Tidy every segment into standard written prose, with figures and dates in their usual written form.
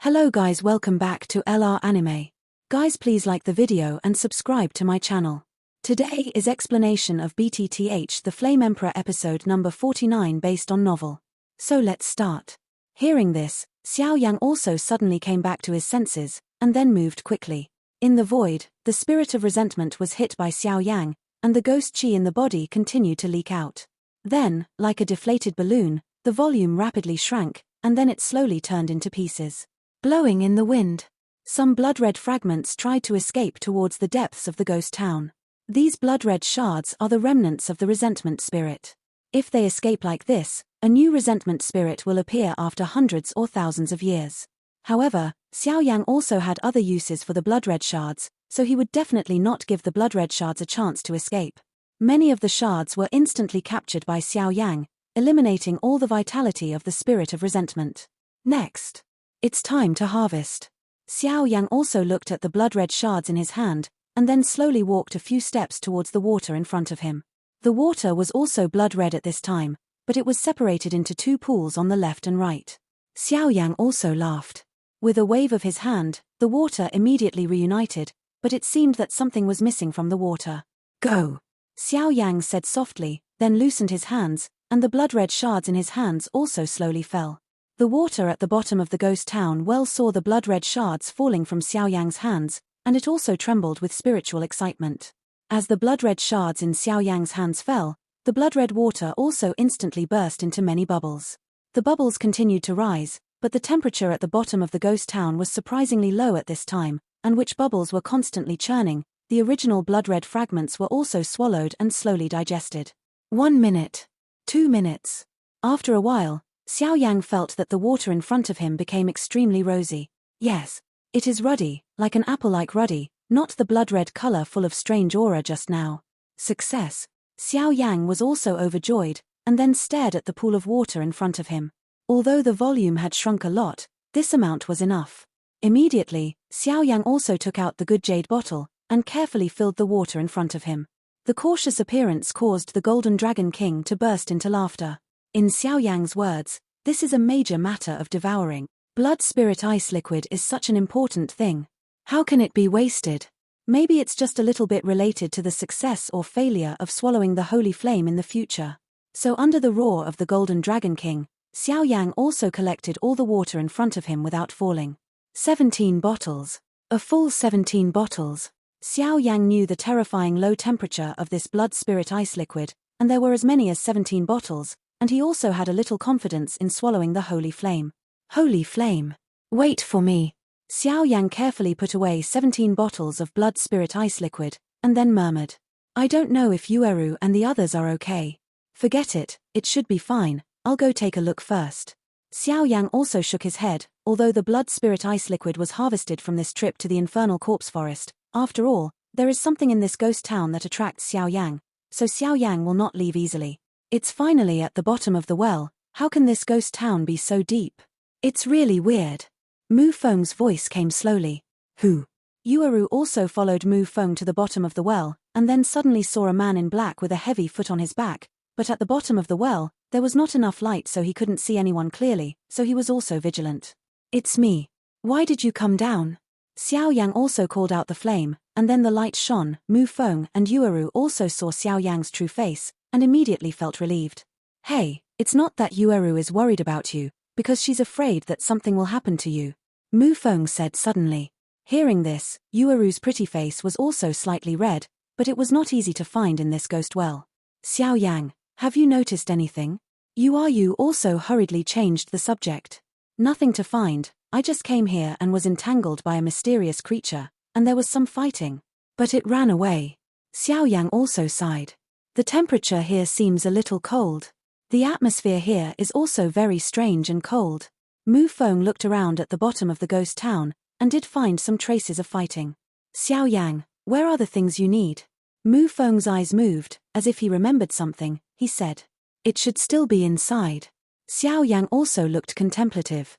Hello guys, welcome back to LR Anime. Guys, please like the video and subscribe to my channel. Today is explanation of BTTH the Flame Emperor episode number 49 based on novel. So let's start. Hearing this, Xiao Yan also suddenly came back to his senses, and then moved quickly. In the void, the spirit of resentment was hit by Xiao Yang, and the ghost chi in the body continued to leak out. Then, like a deflated balloon, the volume rapidly shrank, and then it slowly turned into pieces. Blowing in the wind. Some blood-red fragments tried to escape towards the depths of the ghost town. These blood-red shards are the remnants of the resentment spirit. If they escape like this, a new resentment spirit will appear after hundreds or thousands of years. However, Xiao Yang also had other uses for the blood-red shards, so he would definitely not give the blood-red shards a chance to escape. Many of the shards were instantly captured by Xiao Yang, eliminating all the vitality of the spirit of resentment. Next. It's time to harvest. Xiao Yang also looked at the blood-red shards in his hand, and then slowly walked a few steps towards the water in front of him. The water was also blood-red at this time, but it was separated into two pools on the left and right. Xiao Yang also laughed. With a wave of his hand, the water immediately reunited, but it seemed that something was missing from the water. Go! Xiao Yang said softly, then loosened his hands, and the blood-red shards in his hands also slowly fell. The water at the bottom of the ghost town well saw the blood-red shards falling from Xiao Yang's hands, and it also trembled with spiritual excitement. As the blood-red shards in Xiao Yang's hands fell, the blood-red water also instantly burst into many bubbles. The bubbles continued to rise, but the temperature at the bottom of the ghost town was surprisingly low at this time, and which bubbles were constantly churning. The original blood-red fragments were also swallowed and slowly digested. 1 minute. 2 minutes. After a while, Xiao Yang felt that the water in front of him became extremely rosy. Yes, it is ruddy, like an apple-like ruddy, not the blood-red color full of strange aura just now. Success. Xiao Yang was also overjoyed, and then stared at the pool of water in front of him. Although the volume had shrunk a lot, this amount was enough. Immediately, Xiao Yang also took out the good jade bottle, and carefully filled the water in front of him. The cautious appearance caused the Golden Dragon King to burst into laughter. In Xiao Yang's words, this is a major matter of devouring. Blood spirit ice liquid is such an important thing. How can it be wasted? Maybe it's just a little bit related to the success or failure of swallowing the holy flame in the future. So under the roar of the Golden Dragon King, Xiao Yang also collected all the water in front of him without falling. 17 bottles. A full 17 bottles. Xiao Yang knew the terrifying low temperature of this blood spirit ice liquid, and there were as many as 17 bottles, and he also had a little confidence in swallowing the holy flame. Holy flame. Wait for me. Xiao Yang carefully put away 17 bottles of blood spirit ice liquid, and then murmured. I don't know if Yueru and the others are okay. Forget it, it should be fine, I'll go take a look first. Xiao Yang also shook his head, although the blood spirit ice liquid was harvested from this trip to the infernal corpse forest. After all, there is something in this ghost town that attracts Xiao Yang, so Xiao Yang will not leave easily. It's finally at the bottom of the well. How can this ghost town be so deep? It's really weird. Mu Feng's voice came slowly. Who? Yueru also followed Mu Feng to the bottom of the well, and then suddenly saw a man in black with a heavy foot on his back, but at the bottom of the well, there was not enough light so he couldn't see anyone clearly, so he was also vigilant. It's me. Why did you come down? Xiao Yang also called out the flame, and then the light shone. Mu Feng and Yueru also saw Xiao Yang's true face, and immediately felt relieved. Hey, it's not that Yueru is worried about you, because she's afraid that something will happen to you. Mu Feng said suddenly. Hearing this, Yueru's pretty face was also slightly red, but it was not easy to find in this ghost well. Xiao Yang, have you noticed anything? You also hurriedly changed the subject. Nothing to find, I just came here and was entangled by a mysterious creature, and there was some fighting. But it ran away. Xiao Yang also sighed. The temperature here seems a little cold. The atmosphere here is also very strange and cold. Mu Feng looked around at the bottom of the ghost town, and did find some traces of fighting. Xiao Yang, where are the things you need? Mu Feng's eyes moved, as if he remembered something. He said. It should still be inside. Xiao Yang also looked contemplative.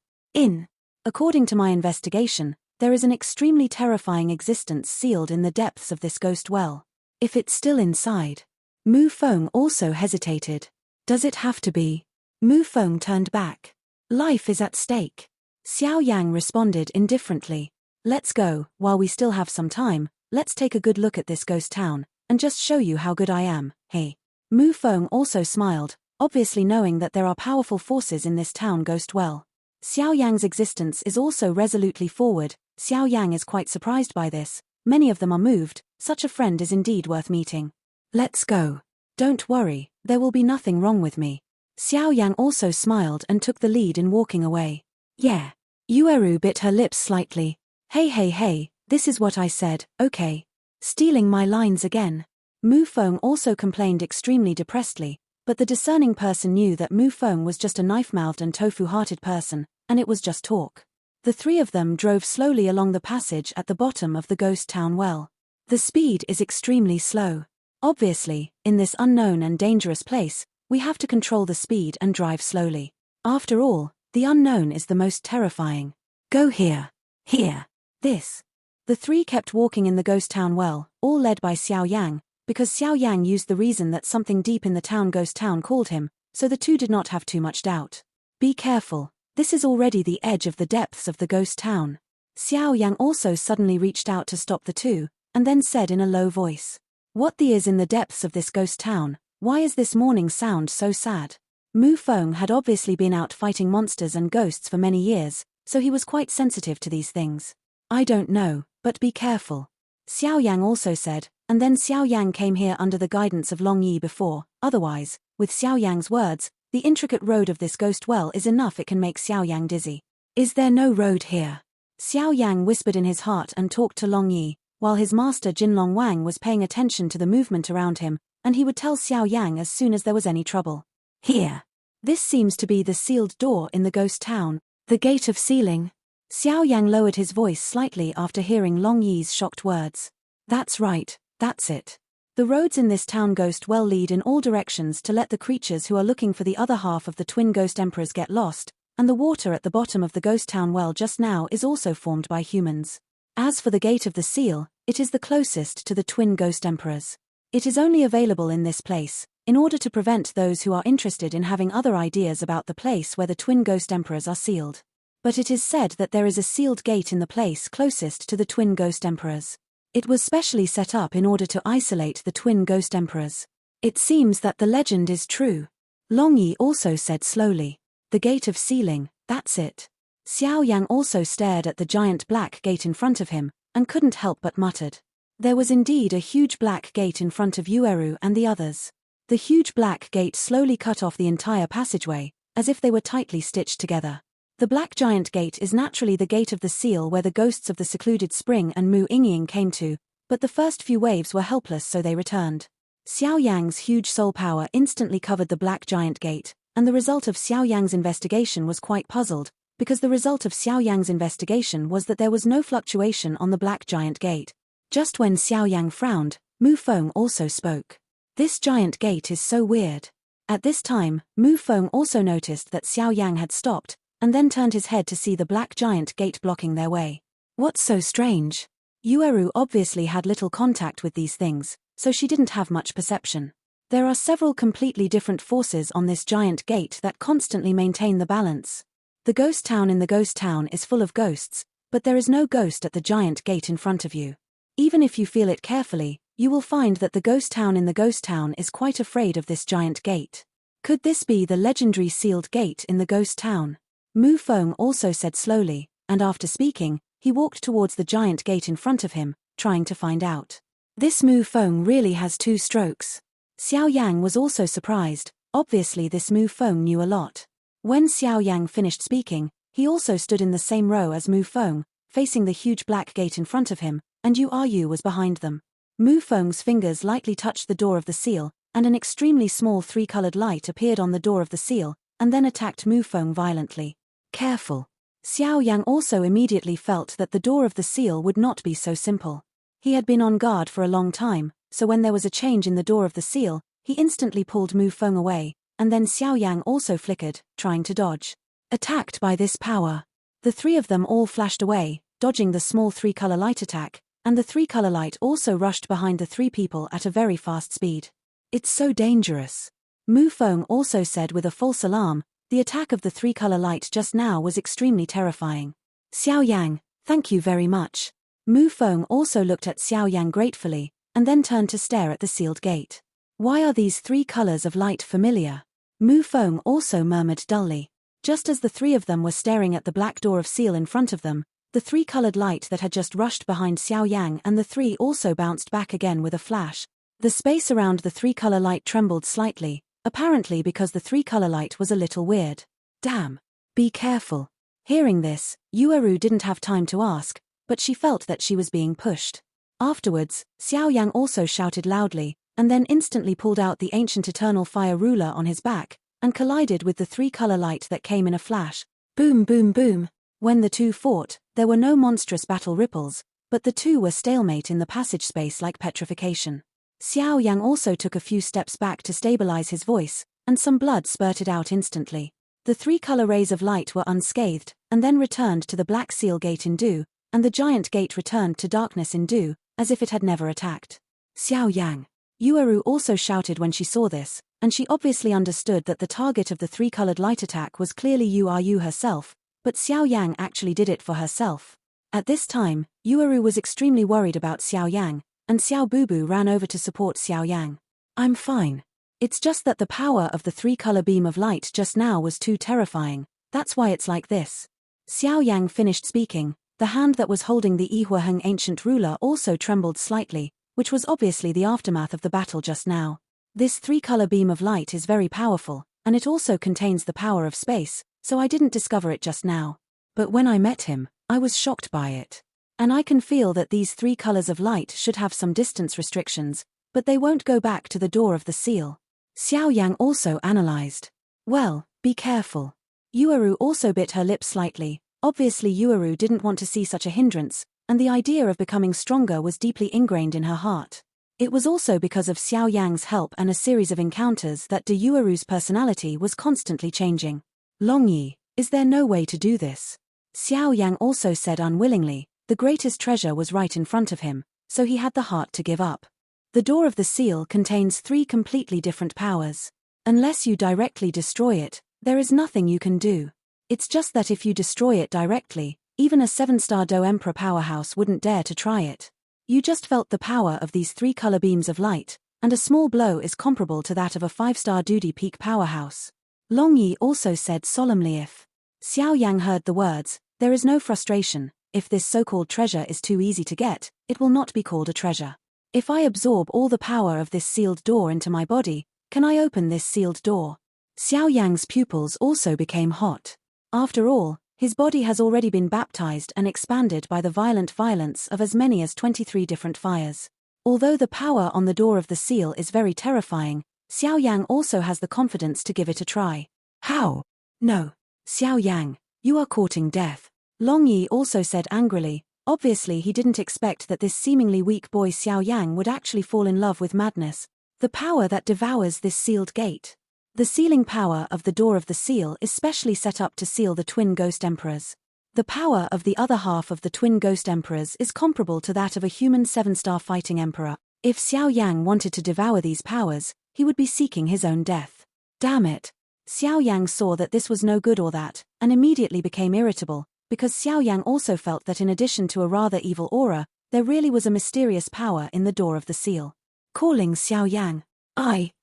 According to my investigation, there is an extremely terrifying existence sealed in the depths of this ghost well. If it's still inside. Mu Feng also hesitated. Does it have to be? Mu Feng turned back. Life is at stake. Xiao Yang responded indifferently. Let's go, while we still have some time, let's take a good look at this ghost town, and just show you how good I am, hey. Mu Feng also smiled, obviously knowing that there are powerful forces in this town ghost well. Xiao Yang's existence is also resolutely forward. Xiao Yang is quite surprised by this, many of them are moved, such a friend is indeed worth meeting. Let's go. Don't worry, there will be nothing wrong with me. Xiao Yang also smiled and took the lead in walking away. Yeah. Yueru bit her lips slightly. Hey, this is what I said, okay. Stealing my lines again. Mu Feng also complained extremely depressedly, but the discerning person knew that Mu Feng was just a knife-mouthed and tofu-hearted person, and it was just talk. The three of them drove slowly along the passage at the bottom of the ghost town well. The speed is extremely slow. Obviously, in this unknown and dangerous place, we have to control the speed and drive slowly. After all, the unknown is the most terrifying. Go here. Here. This. The three kept walking in the ghost town well, all led by Xiao Yang, because Xiao Yang used the reason that something deep in the town ghost town called him, so the two did not have too much doubt. Be careful, this is already the edge of the depths of the ghost town. Xiao Yang also suddenly reached out to stop the two, and then said in a low voice. What the is in the depths of this ghost town, why is this morning sound so sad? Mu Feng had obviously been out fighting monsters and ghosts for many years, so he was quite sensitive to these things. I don't know, but be careful. Xiao Yang also said, and then Xiao Yang came here under the guidance of Long Yi before, otherwise, with Xiao Yang's words, the intricate road of this ghost well is enough it can make Xiao Yang dizzy. Is there no road here? Xiao Yang whispered in his heart and talked to Long Yi, while his master Jinlong Wang was paying attention to the movement around him, and he would tell Xiao Yang as soon as there was any trouble. Here. This seems to be the sealed door in the ghost town, the gate of sealing. Xiao Yang lowered his voice slightly after hearing Long Yi's shocked words. That's right, that's it. The roads in this town ghost well lead in all directions to let the creatures who are looking for the other half of the twin ghost emperors get lost, and the water at the bottom of the ghost town well just now is also formed by humans. As for the gate of the seal, it is the closest to the twin ghost emperors. It is only available in this place, in order to prevent those who are interested in having other ideas about the place where the twin ghost emperors are sealed. But it is said that there is a sealed gate in the place closest to the twin ghost emperors. It was specially set up in order to isolate the twin ghost emperors. It seems that the legend is true. Long Yi also said slowly. The gate of sealing, that's it. Xiao Yang also stared at the giant black gate in front of him, and couldn't help but muttered. There was indeed a huge black gate in front of Yueru and the others. The huge black gate slowly cut off the entire passageway, as if they were tightly stitched together. The black giant gate is naturally the gate of the seal where the ghosts of the secluded spring and Mu Yingying came to, but the first few waves were helpless so they returned. Xiao Yang's huge soul power instantly covered the black giant gate, and the result of Xiao Yang's investigation was quite puzzled, because the result of Xiao Yang's investigation was that there was no fluctuation on the black giant gate. Just when Xiao Yang frowned, Mu Feng also spoke. This giant gate is so weird. At this time, Mu Feng also noticed that Xiao Yang had stopped, and then turned his head to see the black giant gate blocking their way. What's so strange? Yueru obviously had little contact with these things, so she didn't have much perception. There are several completely different forces on this giant gate that constantly maintain the balance. The ghost town in the ghost town is full of ghosts, but there is no ghost at the giant gate in front of you. Even if you feel it carefully, you will find that the ghost town in the ghost town is quite afraid of this giant gate. Could this be the legendary sealed gate in the ghost town? Mu Feng also said slowly, and after speaking, he walked towards the giant gate in front of him, trying to find out. This Mu Feng really has 2 strokes. Xiao Yang was also surprised, obviously this Mu Feng knew a lot. When Xiao Yang finished speaking, he also stood in the same row as Mu Feng, facing the huge black gate in front of him, and Yu was behind them. Mu Feng's fingers lightly touched the door of the seal, and an extremely small 3-colored light appeared on the door of the seal, and then attacked Mu Feng violently. Careful. Xiao Yang also immediately felt that the door of the seal would not be so simple. He had been on guard for a long time, so when there was a change in the door of the seal, he instantly pulled Mu Feng away, and then Xiao Yang also flickered, trying to dodge. Attacked by this power. The 3 of them all flashed away, dodging the small 3-color light attack, and the 3-color light also rushed behind the 3 people at a very fast speed. It's so dangerous. Mu Feng also said with a false alarm, The attack of the three-color light just now was extremely terrifying. Xiao Yang, thank you very much. Mu Feng also looked at Xiao Yang gratefully, and then turned to stare at the sealed gate. Why are these three colors of light familiar? Mu Feng also murmured dully. Just as the three of them were staring at the black door of seal in front of them, the three-colored light that had just rushed behind Xiao Yang and the three also bounced back again with a flash. The space around the three-color light trembled slightly, apparently because the three-color light was a little weird. Damn. Be careful. Hearing this, Yueru didn't have time to ask, but she felt that she was being pushed. Afterwards, Xiao Yang also shouted loudly, and then instantly pulled out the ancient eternal fire ruler on his back, and collided with the three-color light that came in a flash. Boom boom boom. When the two fought, there were no monstrous battle ripples, but the two were stalemate in the passage space like petrification. Xiao Yang also took a few steps back to stabilize his voice, and some blood spurted out instantly. The three-color rays of light were unscathed, and then returned to the black seal gate in dew, and the giant gate returned to darkness in dew, as if it had never attacked. Xiao Yang. Yueru also shouted when she saw this, and she obviously understood that the target of the three-colored light attack was clearly Yueru herself, but Xiao Yang actually did it for herself. At this time, Yueru was extremely worried about Xiao Yang, and Xiao Bubu ran over to support Xiao Yang. I'm fine. It's just that the power of the three-color beam of light just now was too terrifying, that's why it's like this. Xiao Yang finished speaking. The hand that was holding the Yihuaheng ancient ruler also trembled slightly, which was obviously the aftermath of the battle just now. This three-color beam of light is very powerful, and it also contains the power of space, so I didn't discover it just now. But when I met him, I was shocked by it. And I can feel that these three colors of light should have some distance restrictions, but they won't go back to the door of the seal. Xiao Yang also analyzed. Well, be careful. Yueru also bit her lips slightly. Obviously Yueru didn't want to see such a hindrance, and the idea of becoming stronger was deeply ingrained in her heart. It was also because of Xiao Yang's help and a series of encounters that de Yueru's personality was constantly changing. Longyi, is there no way to do this? Xiao Yang also said unwillingly. The greatest treasure was right in front of him, so he had the heart to give up. The door of the seal contains three completely different powers. Unless you directly destroy it, there is nothing you can do. It's just that if you destroy it directly, even a 7-star Do Emperor powerhouse wouldn't dare to try it. You just felt the power of these three-color beams of light, and a small blow is comparable to that of a 5-star Duty Peak powerhouse. Longyi also said solemnly if Xiao Yang heard the words, there is no frustration. If this so-called treasure is too easy to get, it will not be called a treasure. If I absorb all the power of this sealed door into my body, can I open this sealed door? Xiao Yang's pupils also became hot. After all, his body has already been baptized and expanded by the violent violence of as many as 23 different fires. Although the power on the door of the seal is very terrifying, Xiao Yang also has the confidence to give it a try. How? No. Xiao Yang, you are courting death. Longyi also said angrily. Obviously he didn't expect that this seemingly weak boy Xiao Yang would actually fall in love with madness. The power that devours this sealed gate. The sealing power of the door of the seal is specially set up to seal the twin ghost emperors. The power of the other half of the twin ghost emperors is comparable to that of a human 7-star fighting emperor. If Xiao Yang wanted to devour these powers, he would be seeking his own death. Damn it. Xiao Yang saw that this was no good or that, and immediately became irritable, because Xiao Yang also felt that in addition to a rather evil aura, there really was a mysterious power in the door of the seal. Calling Xiao Yang.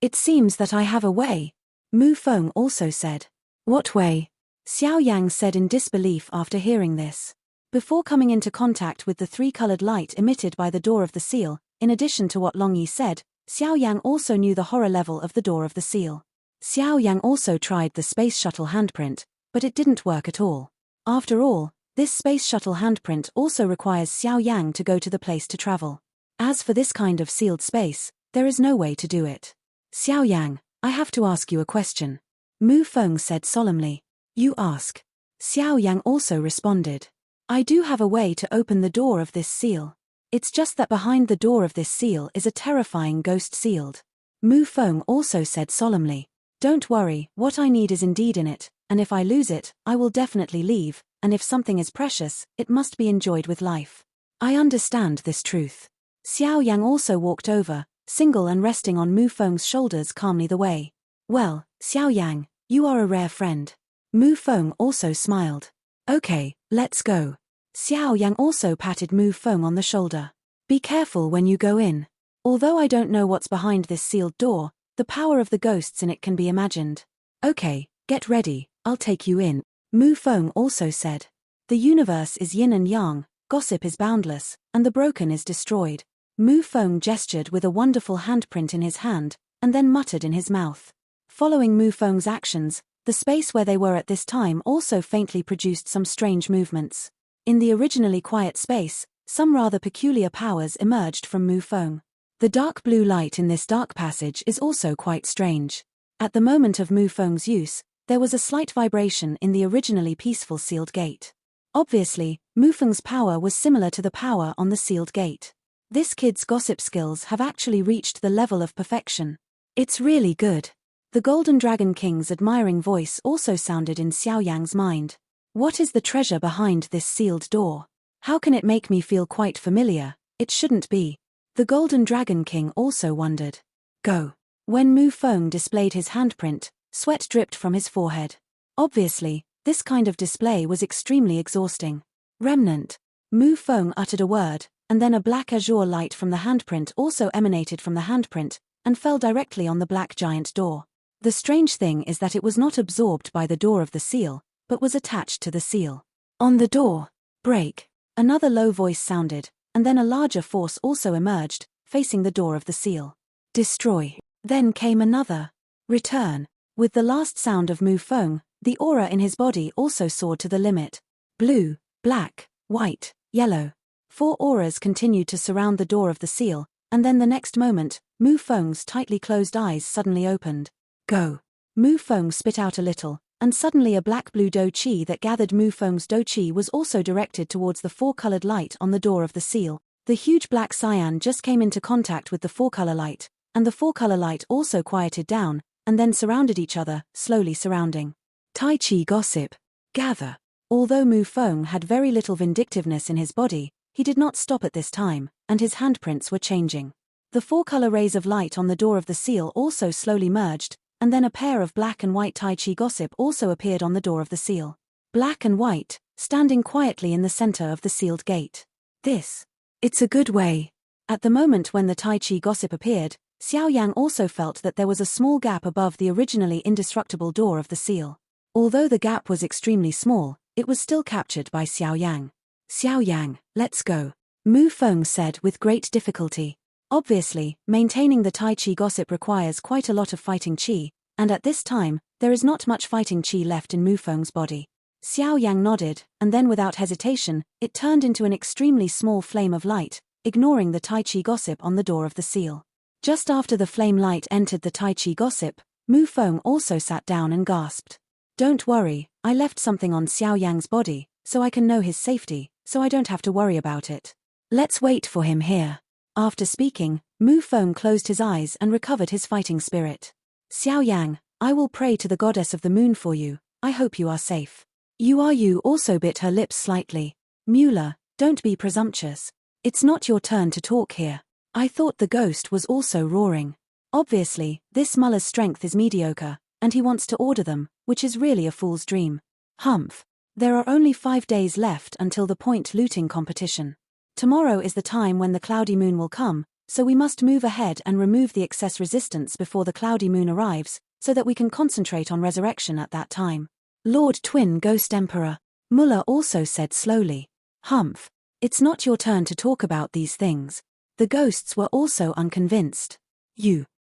It seems that I have a way. Mu Feng also said. What way? Xiao Yang said in disbelief after hearing this. Before coming into contact with the three-colored light emitted by the door of the seal, in addition to what Longyi said, Xiao Yang also knew the horror level of the door of the seal. Xiao Yang also tried the space shuttle handprint, but it didn't work at all. After all, this space shuttle handprint also requires Xiao Yang to go to the place to travel. As for this kind of sealed space, there is no way to do it. Xiao Yang, I have to ask you a question. Mu Feng said solemnly. You ask. Xiao Yang also responded. I do have a way to open the door of this seal. It's just that behind the door of this seal is a terrifying ghost sealed. Mu Feng also said solemnly. Don't worry, what I need is indeed in it, and if I lose it, I will definitely leave, and if something is precious, it must be enjoyed with life. I understand this truth. Xiao Yang also walked over, single and resting on Mu Feng's shoulders calmly the way. Well, Xiao Yang, You are a rare friend. Mu Feng also smiled. Okay, let's go. Xiao Yang also patted Mu Feng on the shoulder. Be careful when you go in. Although I don't know what's behind this sealed door, the power of the ghosts in it can be imagined. Okay, get ready, I'll take you in. Mu Feng also said. The universe is yin and yang, gossip is boundless, and the broken is destroyed. Mu Feng gestured with a wonderful handprint in his hand, and then muttered in his mouth. Following Mu Feng's actions, the space where they were at this time also faintly produced some strange movements. In the originally quiet space, some rather peculiar powers emerged from Mu Feng. The dark blue light in this dark passage is also quite strange. At the moment of Mu Feng's use, there was a slight vibration in the originally peaceful sealed gate. Obviously, Mu Feng's power was similar to the power on the sealed gate. This kid's gossip skills have actually reached the level of perfection. It's really good. The Golden Dragon King's admiring voice also sounded in Xiao Yang's mind. What is the treasure behind this sealed door? How can it make me feel quite familiar? It shouldn't be. The Golden Dragon King also wondered. Go. When Mu Feng displayed his handprint, sweat dripped from his forehead. Obviously, this kind of display was extremely exhausting. Remnant. Mu Feng uttered a word, and then a black azure light from the handprint also emanated from the handprint, and fell directly on the black giant door. The strange thing is that it was not absorbed by the door of the seal, but was attached to the seal. On the door. Break. Another low voice sounded, and then a larger force also emerged, facing the door of the seal. Destroy. Then came another. Return. With the last sound of Mu Feng, the aura in his body also soared to the limit. Blue, black, white, yellow. 4 auras continued to surround the door of the seal, and then the next moment, Mu Feng's tightly closed eyes suddenly opened. Go. Mu Feng spit out a little, and suddenly a black-blue do chi that gathered Mu Feng's do chi was also directed towards the 4-colored light on the door of the seal. The huge black cyan just came into contact with the 4-color light, and the 4-color light also quieted down, and then surrounded each other, slowly surrounding. Tai Chi gossip. Gather. Although Mu Feng had very little vindictiveness in his body, he did not stop at this time, and his handprints were changing. The 4-color rays of light on the door of the seal also slowly merged, and then a pair of black and white Tai Chi gossip also appeared on the door of the seal. Black and white, standing quietly in the center of the sealed gate. It's a good way. At the moment when the Tai Chi gossip appeared, Xiao Yang also felt that there was a small gap above the originally indestructible door of the seal. Although the gap was extremely small, it was still captured by Xiao Yang. Xiao Yang, let's go. Mu Feng said with great difficulty. Obviously, maintaining the Tai Chi gossip requires quite a lot of fighting chi, and at this time, there is not much fighting chi left in Mu Feng's body. Xiao Yang nodded, and then without hesitation, it turned into an extremely small flame of light, ignoring the Tai Chi gossip on the door of the seal. Just after the flame light entered the Tai Chi gossip, Mu Feng also sat down and gasped. Don't worry, I left something on Xiao Yang's body, so I can know his safety, so I don't have to worry about it. Let's wait for him here. After speaking, Mu Feng closed his eyes and recovered his fighting spirit. Xiao Yang, I will pray to the goddess of the moon for you, I hope you are safe. You also bit her lips slightly. Mueller, don't be presumptuous. It's not your turn to talk here. I thought the ghost was also roaring. Obviously, this Muller's strength is mediocre, and he wants to order them, which is really a fool's dream. Humph. There are only 5 days left until the point looting competition. Tomorrow is the time when the cloudy moon will come, so we must move ahead and remove the excess resistance before the cloudy moon arrives, so that we can concentrate on resurrection at that time. Lord Twin Ghost Emperor. Muller also said slowly. Humph. It's not your turn to talk about these things. The ghosts were also unconvinced.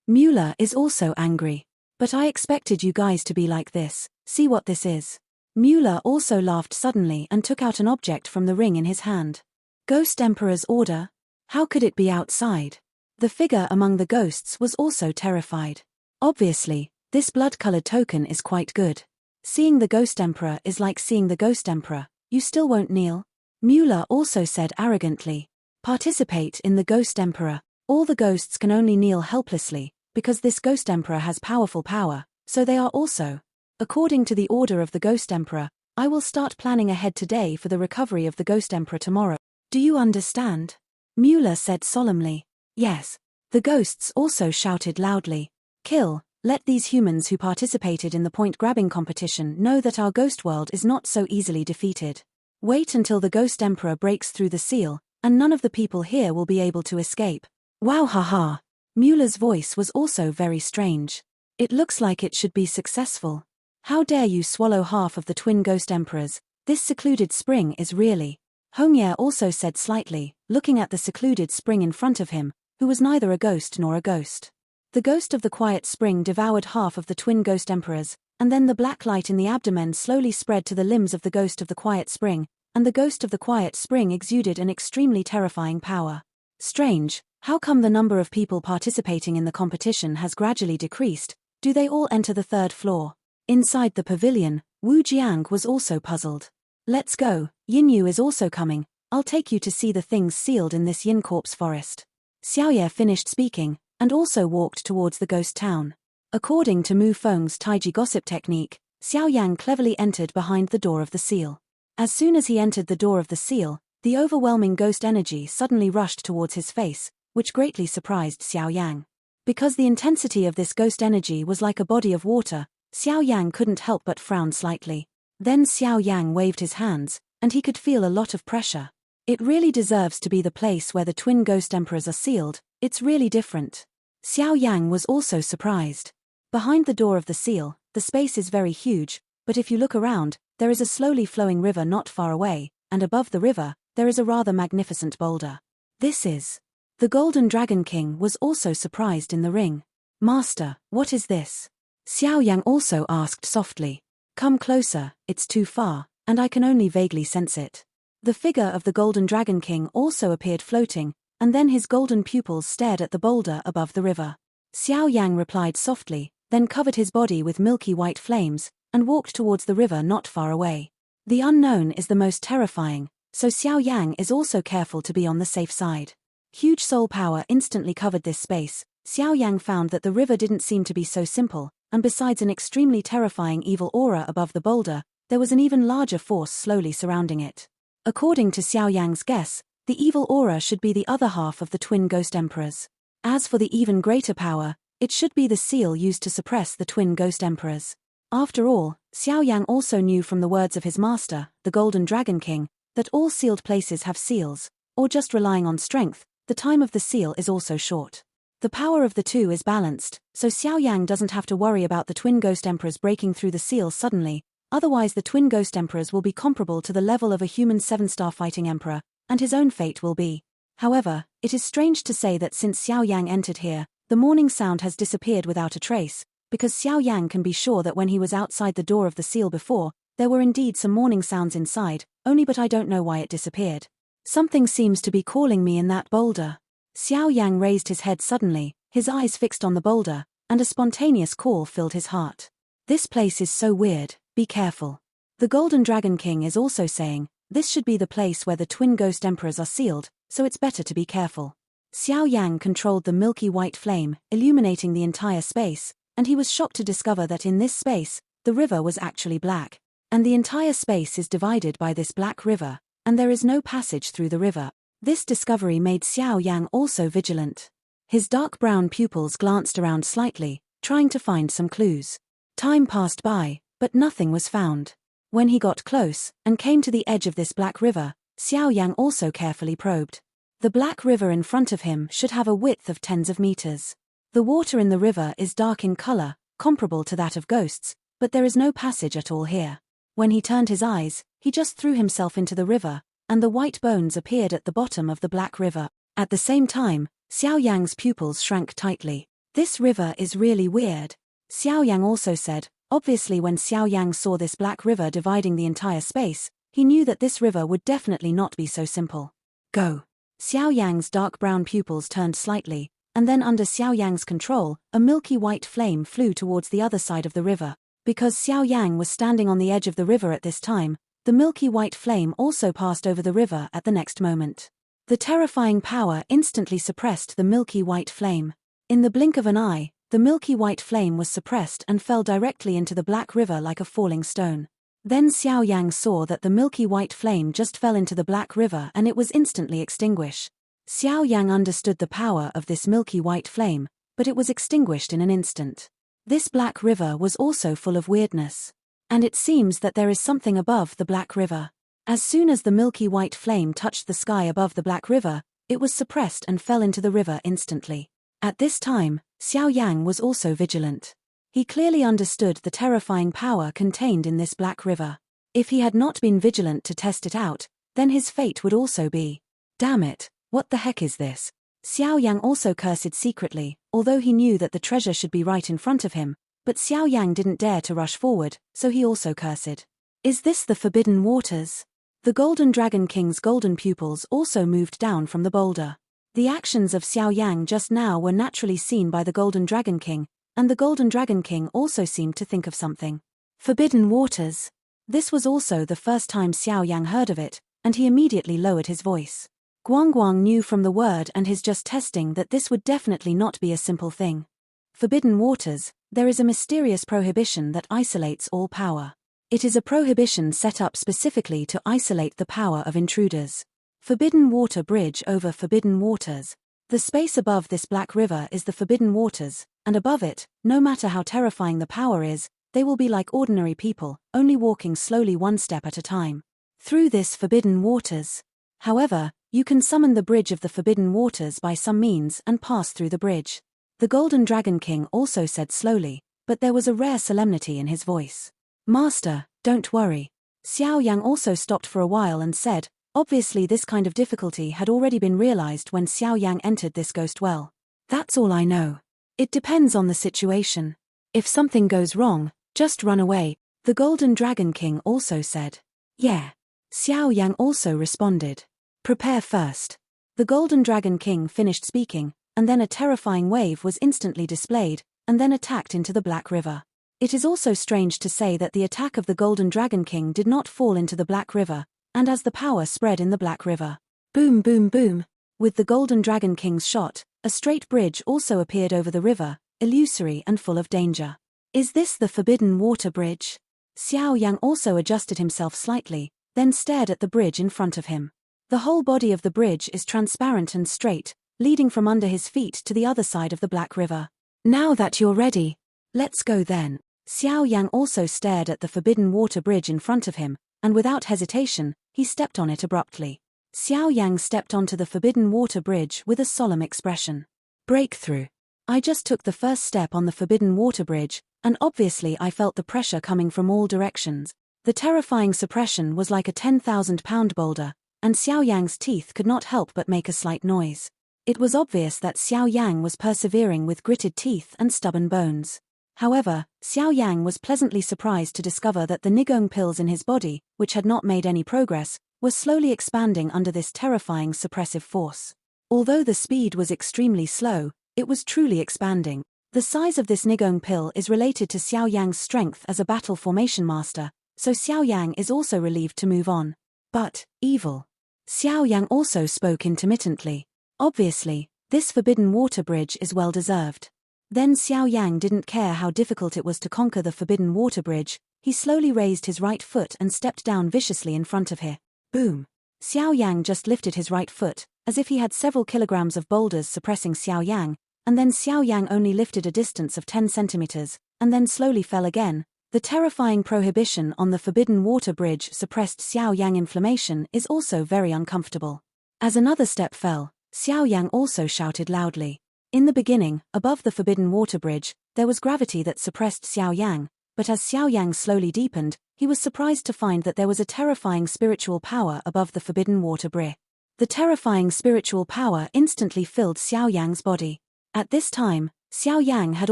Mueller is also angry. But I expected you guys to be like this, see what this is. Mueller also laughed suddenly and took out an object from the ring in his hand. Ghost Emperor's order? How could it be outside? The figure among the ghosts was also terrified. Obviously, this blood-colored token is quite good. Seeing the Ghost Emperor is like seeing the Ghost Emperor, you still won't kneel? Mueller also said arrogantly. Participate in the Ghost Emperor. All the ghosts can only kneel helplessly, because this Ghost Emperor has powerful power, so they are also. According to the order of the Ghost Emperor, I will start planning ahead today for the recovery of the Ghost Emperor tomorrow. Do you understand? Mueller said solemnly. Yes. The ghosts also shouted loudly. Kill, Let these humans who participated in the point-grabbing competition know that our ghost world is not so easily defeated. Wait until the Ghost Emperor breaks through the seal, and none of the people here will be able to escape. Wow, haha. Mueller's voice was also very strange. It looks like it should be successful. How dare you swallow half of the twin Ghost Emperors? This secluded spring is really... Hongye also said slightly, looking at the secluded spring in front of him, who was neither a ghost nor a ghost. The ghost of the quiet spring devoured half of the twin Ghost Emperors, and then the black light in the abdomen slowly spread to the limbs of the ghost of the quiet spring, and the ghost of the quiet spring exuded an extremely terrifying power. Strange, how come the number of people participating in the competition has gradually decreased? Do they all enter the third floor? Inside the pavilion, Wu Jiang was also puzzled. Let's go, Yin Yu is also coming, I'll take you to see the things sealed in this Yin Corpse forest. Xiao Ye finished speaking, and also walked towards the ghost town. According to Mu Feng's Taiji gossip technique, Xiao Yang cleverly entered behind the door of the seal. As soon as he entered the door of the seal, the overwhelming ghost energy suddenly rushed towards his face, which greatly surprised Xiao Yang. Because the intensity of this ghost energy was like a body of water, Xiao Yang couldn't help but frown slightly. Then Xiao Yang waved his hands, and he could feel a lot of pressure. It really deserves to be the place where the twin Ghost Emperors are sealed, it's really different. Xiao Yang was also surprised. Behind the door of the seal, the space is very huge, but if you look around, there is a slowly flowing river not far away, and above the river, there is a rather magnificent boulder. This is... The Golden Dragon King was also surprised in the ring. Master, what is this? Xiao Yang also asked softly. Come closer, it's too far, and I can only vaguely sense it. The figure of the Golden Dragon King also appeared floating, and then his golden pupils stared at the boulder above the river. Xiao Yang replied softly, then covered his body with milky white flames, and walked towards the river not far away. The unknown is the most terrifying, so Xiao Yang is also careful to be on the safe side. Huge soul power instantly covered this space. Xiao Yang found that the river didn't seem to be so simple, and besides an extremely terrifying evil aura above the boulder, there was an even larger force slowly surrounding it. According to Xiao Yang's guess, the evil aura should be the other half of the twin Ghost Emperors. As for the even greater power, it should be the seal used to suppress the twin Ghost Emperors. After all, Xiao Yang also knew from the words of his master, the Golden Dragon King, that all sealed places have seals, or just relying on strength, the time of the seal is also short. The power of the two is balanced, so Xiao Yang doesn't have to worry about the twin Ghost Emperors breaking through the seal suddenly, otherwise the twin Ghost Emperors will be comparable to the level of a human 7-star fighting emperor, and his own fate will be. However, it is strange to say that since Xiao Yang entered here, the morning sound has disappeared without a trace, because Xiao Yang can be sure that when he was outside the door of the seal before, there were indeed some morning sounds inside, but I don't know why it disappeared. Something seems to be calling me in that boulder. Xiao Yang raised his head suddenly, his eyes fixed on the boulder, and a spontaneous call filled his heart. This place is so weird, be careful. The Golden Dragon King is also saying, this should be the place where the twin Ghost Emperors are sealed, so it's better to be careful. Xiao Yang controlled the milky white flame, illuminating the entire space, and he was shocked to discover that in this space, the river was actually black, and the entire space is divided by this black river, and there is no passage through the river. This discovery made Xiao Yang also vigilant. His dark brown pupils glanced around slightly, trying to find some clues. Time passed by, but nothing was found. When he got close, and came to the edge of this black river, Xiao Yang also carefully probed. The black river in front of him should have a width of tens of meters. The water in the river is dark in color, comparable to that of ghosts, but there is no passage at all here. When he turned his eyes, he just threw himself into the river, and the white bones appeared at the bottom of the black river. At the same time, Xiao Yang's pupils shrank tightly. This river is really weird. Xiao Yang also said, obviously when Xiao Yang saw this black river dividing the entire space, he knew that this river would definitely not be so simple. Go. Xiao Yang's dark brown pupils turned slightly, and then under Xiao Yang's control, a milky white flame flew towards the other side of the river. Because Xiao Yang was standing on the edge of the river at this time, the milky white flame also passed over the river at the next moment. The terrifying power instantly suppressed the milky white flame. In the blink of an eye, the milky white flame was suppressed and fell directly into the black river like a falling stone. Then Xiao Yang saw that the milky white flame just fell into the black river and it was instantly extinguished. Xiao Yang understood the power of this milky white flame, but it was extinguished in an instant. This black river was also full of weirdness. And it seems that there is something above the black river. As soon as the milky white flame touched the sky above the black river, it was suppressed and fell into the river instantly. At this time, Xiao Yan was also vigilant. He clearly understood the terrifying power contained in this black river. If he had not been vigilant to test it out, then his fate would also be. Damn it, what the heck is this? Xiao Yang also cursed secretly, although he knew that the treasure should be right in front of him, but Xiao Yang didn't dare to rush forward, so he also cursed. Is this the forbidden waters? The Golden Dragon King's golden pupils also moved down from the boulder. The actions of Xiao Yang just now were naturally seen by the Golden Dragon King, and the Golden Dragon King also seemed to think of something. Forbidden waters. This was also the first time Xiao Yang heard of it, and he immediately lowered his voice. Guang knew from the word and his just testing that this would definitely not be a simple thing. Forbidden waters, there is a mysterious prohibition that isolates all power. It is a prohibition set up specifically to isolate the power of intruders. Forbidden water bridge over forbidden waters. The space above this black river is the forbidden waters, and above it, no matter how terrifying the power is, they will be like ordinary people, only walking slowly one step at a time. Through this forbidden waters. However, you can summon the bridge of the forbidden waters by some means and pass through the bridge. The Golden Dragon King also said slowly, but there was a rare solemnity in his voice. Master, don't worry. Xiao Yang also stopped for a while and said, obviously this kind of difficulty had already been realized when Xiao Yang entered this ghost well. That's all I know. It depends on the situation. If something goes wrong, just run away, the Golden Dragon King also said. Yeah. Xiao Yang also responded. Prepare first. The Golden Dragon King finished speaking, and then a terrifying wave was instantly displayed, and then attacked into the Black River. It is also strange to say that the attack of the Golden Dragon King did not fall into the Black River, and as the power spread in the Black River. Boom boom boom. With the Golden Dragon King's shot, a straight bridge also appeared over the river, illusory and full of danger. Is this the forbidden water bridge? Xiao Yang also adjusted himself slightly, then stared at the bridge in front of him. The whole body of the bridge is transparent and straight, leading from under his feet to the other side of the Black River. Now that you're ready, let's go then. Xiao Yang also stared at the forbidden water bridge in front of him, and without hesitation, he stepped on it abruptly. Xiao Yang stepped onto the forbidden water bridge with a solemn expression. Breakthrough. I just took the first step on the forbidden water bridge, and obviously I felt the pressure coming from all directions. The terrifying suppression was like a 10,000-pound boulder, and Xiao Yang's teeth could not help but make a slight noise. It was obvious that Xiao Yang was persevering with gritted teeth and stubborn bones. However, Xiao Yang was pleasantly surprised to discover that the Nigong pills in his body, which had not made any progress, were slowly expanding under this terrifying suppressive force. Although the speed was extremely slow, it was truly expanding. The size of this Nigong pill is related to Xiao Yang's strength as a battle formation master, so Xiao Yang is also relieved to move on. But, evil. Xiao Yang also spoke intermittently. Obviously, this forbidden water bridge is well deserved. Then Xiao Yang didn't care how difficult it was to conquer the forbidden water bridge, he slowly raised his right foot and stepped down viciously in front of her. Boom. Xiao Yang just lifted his right foot, as if he had several kilograms of boulders suppressing Xiao Yang, and then Xiao Yang only lifted a distance of 10 centimeters, and then slowly fell again. The terrifying prohibition on the forbidden water bridge suppressed Xiao Yang. Inflammation is also very uncomfortable. As another step fell, Xiao Yang also shouted loudly. In the beginning, above the forbidden water bridge, there was gravity that suppressed Xiao Yang, but as Xiao Yang slowly deepened, he was surprised to find that there was a terrifying spiritual power above the forbidden water bridge. The terrifying spiritual power instantly filled Xiao Yang's body. At this time, Xiao Yang had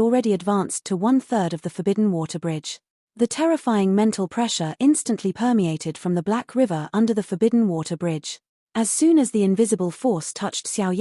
already advanced to 1/3 of the forbidden water bridge. The terrifying mental pressure instantly permeated from the Black River under the forbidden water bridge. As soon as the invisible force touched Xiao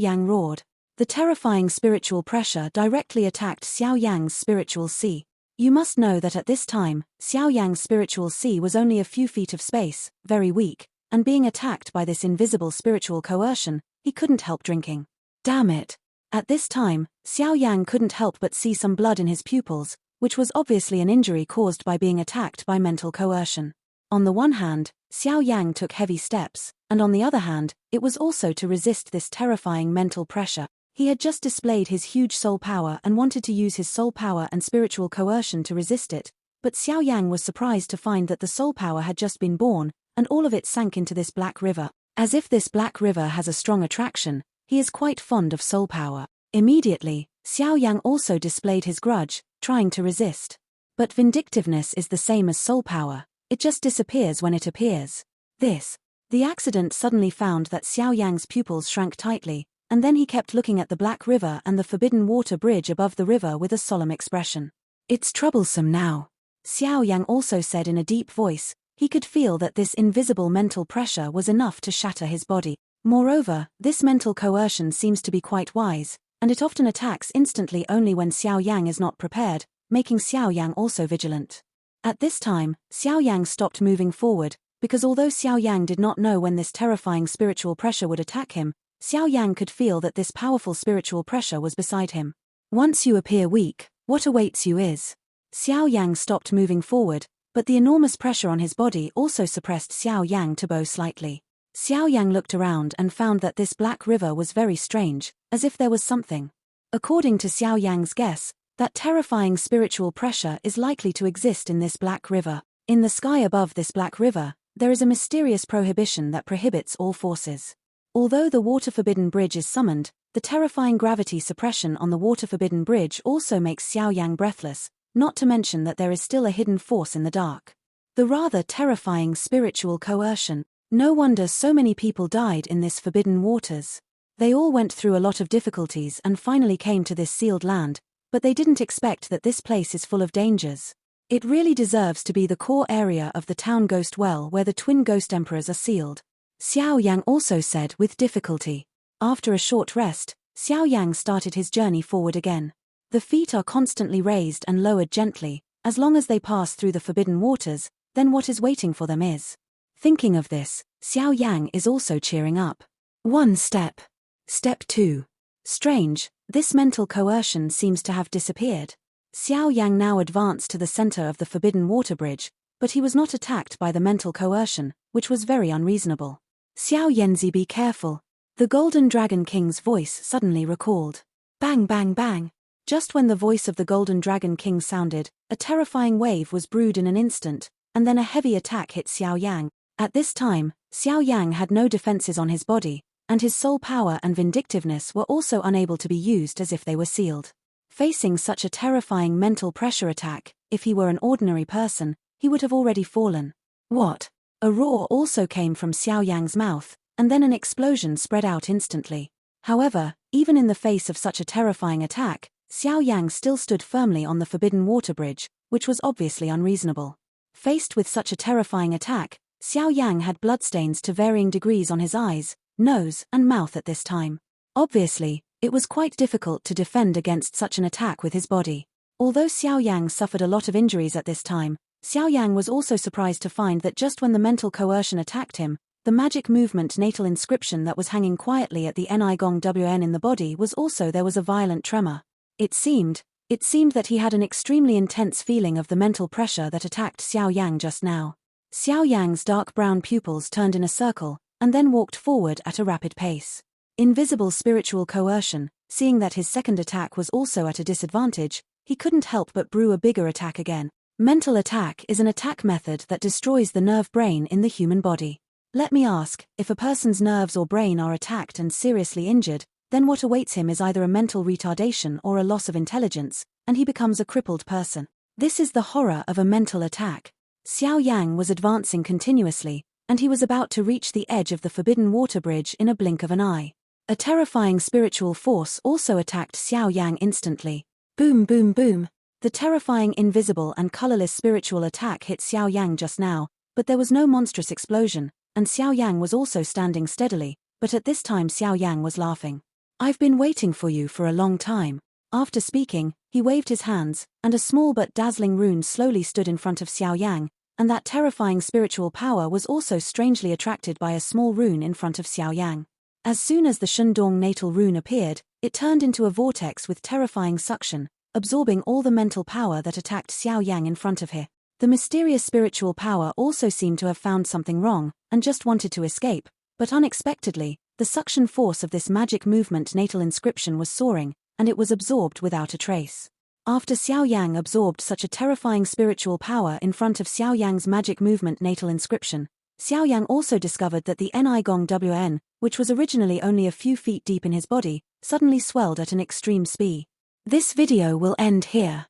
Yang roared. The terrifying spiritual pressure directly attacked Xiao Yang's spiritual sea. You must know that at this time, Xiao Yang's spiritual sea was only a few feet of space, very weak, and being attacked by this invisible spiritual coercion, he couldn't help drinking. Damn it! At this time, Xiao Yang couldn't help but see some blood in his pupils, which was obviously an injury caused by being attacked by mental coercion. On the one hand, Xiao Yang took heavy steps, and on the other hand, it was also to resist this terrifying mental pressure. He had just displayed his huge soul power and wanted to use his soul power and spiritual coercion to resist it, but Xiao Yang was surprised to find that the soul power had just been born, and all of it sank into this black river. As if this black river has a strong attraction, he is quite fond of soul power. Immediately, Xiao Yang also displayed his grudge, trying to resist. But vindictiveness is the same as soul power, it just disappears when it appears. The accident suddenly found that Xiao Yang's pupils shrank tightly, and then he kept looking at the black river and the forbidden water bridge above the river with a solemn expression. It's troublesome now, Xiao Yang also said in a deep voice. He could feel that this invisible mental pressure was enough to shatter his body. Moreover, this mental coercion seems to be quite wise, and it often attacks instantly only when Xiao Yang is not prepared, making Xiao Yang also vigilant. At this time, Xiao Yang stopped moving forward, because although Xiao Yang did not know when this terrifying spiritual pressure would attack him, Xiao Yang could feel that this powerful spiritual pressure was beside him. Once you appear weak, what awaits you is. Xiao Yang stopped moving forward, but the enormous pressure on his body also suppressed Xiao Yang to bow slightly. Xiao Yang looked around and found that this black river was very strange, as if there was something. According to Xiao Yang's guess, that terrifying spiritual pressure is likely to exist in this black river. In the sky above this black river, there is a mysterious prohibition that prohibits all forces. Although the water-forbidden bridge is summoned, the terrifying gravity suppression on the water-forbidden bridge also makes Xiao Yang breathless, not to mention that there is still a hidden force in the dark. The rather terrifying spiritual coercion. No wonder so many people died in this forbidden waters. They all went through a lot of difficulties and finally came to this sealed land, but they didn't expect that this place is full of dangers. It really deserves to be the core area of the town Ghost Well where the twin ghost emperors are sealed, Xiao Yang also said with difficulty. After a short rest, Xiao Yang started his journey forward again. The feet are constantly raised and lowered gently. As long as they pass through the forbidden waters, then what is waiting for them is. Thinking of this, Xiao Yang is also cheering up. One step. Step 2. Strange, this mental coercion seems to have disappeared. Xiao Yang now advanced to the center of the forbidden water bridge, but he was not attacked by the mental coercion, which was very unreasonable. Xiao Yanzi, be careful. The Golden Dragon King's voice suddenly recalled. Bang bang bang. Just when the voice of the Golden Dragon King sounded, a terrifying wave was brewed in an instant, and then a heavy attack hit Xiao Yang. At this time, Xiao Yang had no defenses on his body, and his soul power and vindictiveness were also unable to be used as if they were sealed. Facing such a terrifying mental pressure attack, if he were an ordinary person, he would have already fallen. What? A roar also came from Xiao Yang's mouth, and then an explosion spread out instantly. However, even in the face of such a terrifying attack, Xiao Yang still stood firmly on the forbidden water bridge, which was obviously unreasonable. Faced with such a terrifying attack, Xiao Yang had bloodstains to varying degrees on his eyes, nose, and mouth at this time. Obviously, it was quite difficult to defend against such an attack with his body. Although Xiao Yang suffered a lot of injuries at this time, Xiao Yang was also surprised to find that just when the mental coercion attacked him, the magic movement natal inscription that was hanging quietly at the Nigong Wn in the body was also there was a violent tremor. It seemed that he had an extremely intense feeling of the mental pressure that attacked Xiao Yang just now. Xiao Yang's dark brown pupils turned in a circle, and then walked forward at a rapid pace. Invisible spiritual coercion, seeing that his second attack was also at a disadvantage, he couldn't help but brew a bigger attack again. Mental attack is an attack method that destroys the nerve brain in the human body. Let me ask, if a person's nerves or brain are attacked and seriously injured, then what awaits him is either a mental retardation or a loss of intelligence, and he becomes a crippled person. This is the horror of a mental attack. Xiao Yang was advancing continuously, and he was about to reach the edge of the forbidden water bridge in a blink of an eye. A terrifying spiritual force also attacked Xiao Yang instantly. Boom boom boom. The terrifying invisible and colorless spiritual attack hit Xiao Yang just now, but there was no monstrous explosion, and Xiao Yang was also standing steadily, but at this time Xiao Yang was laughing. I've been waiting for you for a long time. After speaking, he waved his hands, and a small but dazzling rune slowly stood in front of Xiao Yang, and that terrifying spiritual power was also strangely attracted by a small rune in front of Xiao Yang. As soon as the Shundong natal rune appeared, it turned into a vortex with terrifying suction, absorbing all the mental power that attacked Xiao Yang in front of her. The mysterious spiritual power also seemed to have found something wrong, and just wanted to escape, but unexpectedly, The suction force of this magic movement natal inscription was soaring, and it was absorbed without a trace. After Xiao Yang absorbed such a terrifying spiritual power in front of Xiao Yang's magic movement natal inscription, Xiao Yang also discovered that the Nigong Wn, which was originally only a few feet deep in his body, suddenly swelled at an extreme speed. This video will end here.